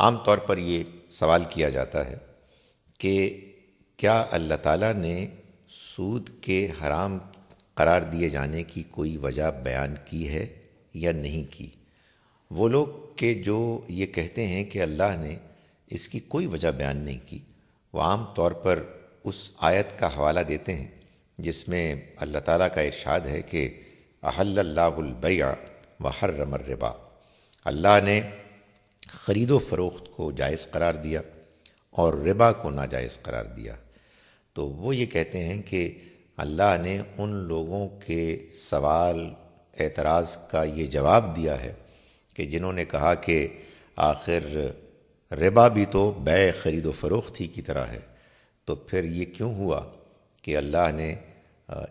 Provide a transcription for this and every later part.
عام طور پر یہ سوال کیا جاتا ہے کہ کیا اللہ تعالیٰ نے سود کے حرام قرار دیے جانے کی کوئی وجہ بیان کی ہے یا نہیں کی؟ وہ لوگ کہ جو یہ کہتے ہیں کہ اللہ نے اس کی کوئی وجہ بیان نہیں کی، وہ عام طور پر اس آیت کا حوالہ دیتے ہیں جس میں اللہ تعالیٰ کا ارشاد ہے کہ احل اللہ البیع وحرم الربا، اللہ نے خرید و فروخت کو جائز قرار دیا اور ربا کو ناجائز قرار دیا۔ تو وہ یہ کہتے ہیں کہ اللہ نے ان لوگوں کے سوال اعتراض کا یہ جواب دیا ہے کہ جنہوں نے کہا کہ آخر ربا بھی تو بیع خرید و فروخت ہی کی طرح ہے، تو پھر یہ کیوں ہوا کہ اللہ نے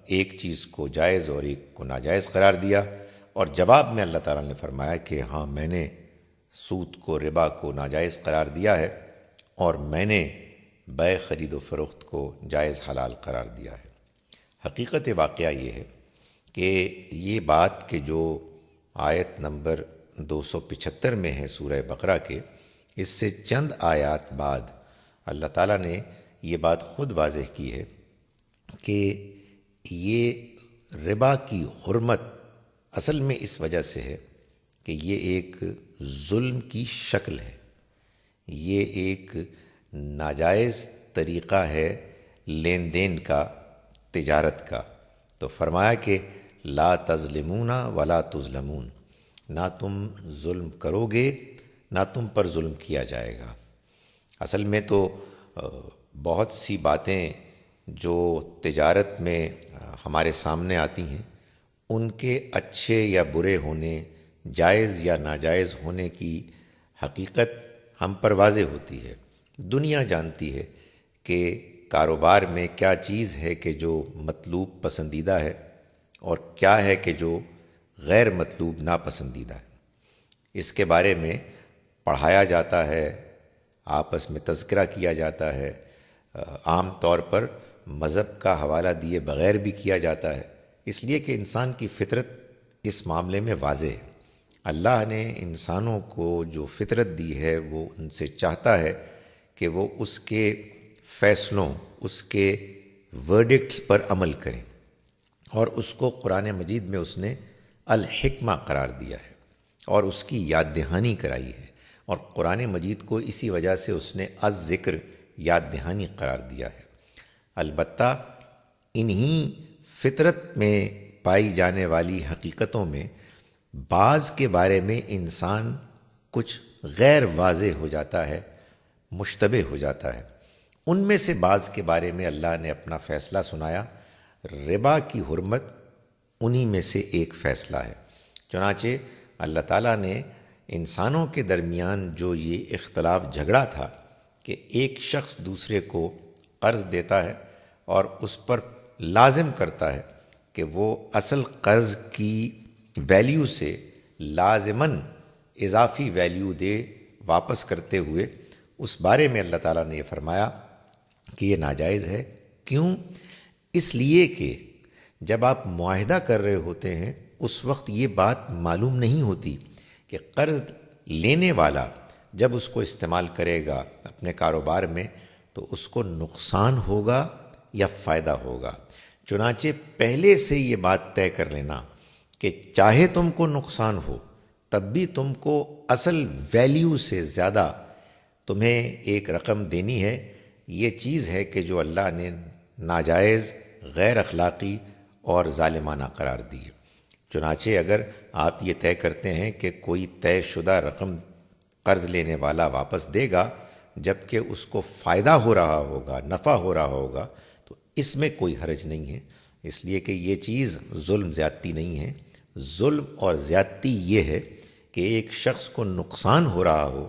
ایک چیز کو جائز اور ایک کو ناجائز قرار دیا؟ اور جواب میں اللہ تعالیٰ نے فرمایا کہ ہاں، میں نے سود کو، ربا کو ناجائز قرار دیا ہے اور میں نے بیع خرید و فروخت کو جائز حلال قرار دیا ہے۔ حقیقت واقعہ یہ ہے کہ یہ بات کہ جو آیت نمبر 275 میں ہے سورہ بقرہ کے، اس سے چند آیات بعد اللہ تعالیٰ نے یہ بات خود واضح کی ہے کہ یہ ربا کی حرمت اصل میں اس وجہ سے ہے کہ یہ ایک ظلم کی شکل ہے، یہ ایک ناجائز طریقہ ہے لین دین کا، تجارت کا۔ تو فرمایا کہ لا تظلمون ولا تظلمون، نہ تم ظلم کرو گے نہ تم پر ظلم کیا جائے گا۔ اصل میں تو بہت سی باتیں جو تجارت میں ہمارے سامنے آتی ہیں، ان کے اچھے یا برے ہونے، جائز یا ناجائز ہونے کی حقیقت ہم پر واضح ہوتی ہے۔ دنیا جانتی ہے کہ کاروبار میں کیا چیز ہے کہ جو مطلوب پسندیدہ ہے اور کیا ہے کہ جو غیر مطلوب ناپسندیدہ ہے۔ اس کے بارے میں پڑھایا جاتا ہے، آپس میں تذکرہ کیا جاتا ہے، عام طور پر مذہب کا حوالہ دیے بغیر بھی کیا جاتا ہے، اس لیے کہ انسان کی فطرت اس معاملے میں واضح ہے۔ اللہ نے انسانوں کو جو فطرت دی ہے وہ ان سے چاہتا ہے کہ وہ اس کے فیصلوں، اس کے ورڈکٹس پر عمل کریں، اور اس کو قرآن مجید میں اس نے الحکمہ قرار دیا ہے اور اس کی یاد دہانی کرائی ہے، اور قرآن مجید کو اسی وجہ سے اس نے الذکر، یاد دہانی قرار دیا ہے۔ البتہ انہی فطرت میں پائی جانے والی حقیقتوں میں بعض کے بارے میں انسان کچھ غیر واضح ہو جاتا ہے، مشتبہ ہو جاتا ہے۔ ان میں سے بعض کے بارے میں اللہ نے اپنا فیصلہ سنایا۔ ربا کی حرمت انہی میں سے ایک فیصلہ ہے۔ چنانچہ اللہ تعالیٰ نے انسانوں کے درمیان جو یہ اختلاف جھگڑا تھا کہ ایک شخص دوسرے کو قرض دیتا ہے اور اس پر لازم کرتا ہے کہ وہ اصل قرض کی ویلیو سے لازماً اضافی ویلیو دے واپس کرتے ہوئے، اس بارے میں اللہ تعالیٰ نے یہ فرمایا کہ یہ ناجائز ہے۔ کیوں؟ اس لیے کہ جب آپ معاہدہ کر رہے ہوتے ہیں اس وقت یہ بات معلوم نہیں ہوتی کہ قرض لینے والا جب اس کو استعمال کرے گا اپنے کاروبار میں تو اس کو نقصان ہوگا یا فائدہ ہوگا۔ چنانچہ پہلے سے یہ بات طے کر لینا کہ چاہے تم کو نقصان ہو تب بھی تم کو اصل ویلیو سے زیادہ تمہیں ایک رقم دینی ہے، یہ چیز ہے کہ جو اللہ نے ناجائز، غیر اخلاقی اور ظالمانہ قرار دی ہے۔ چنانچہ اگر آپ یہ طے کرتے ہیں کہ کوئی طے شدہ رقم قرض لینے والا واپس دے گا جبکہ اس کو فائدہ ہو رہا ہوگا، نفع ہو رہا ہوگا، تو اس میں کوئی حرج نہیں ہے، اس لیے کہ یہ چیز ظلم زیادتی نہیں ہے۔ ظلم اور زیادتی یہ ہے کہ ایک شخص کو نقصان ہو رہا ہو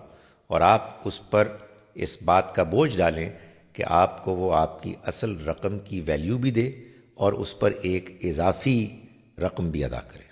اور آپ اس پر اس بات کا بوجھ ڈالیں کہ آپ کو وہ آپ کی اصل رقم کی ویلیو بھی دے اور اس پر ایک اضافی رقم بھی ادا کرے۔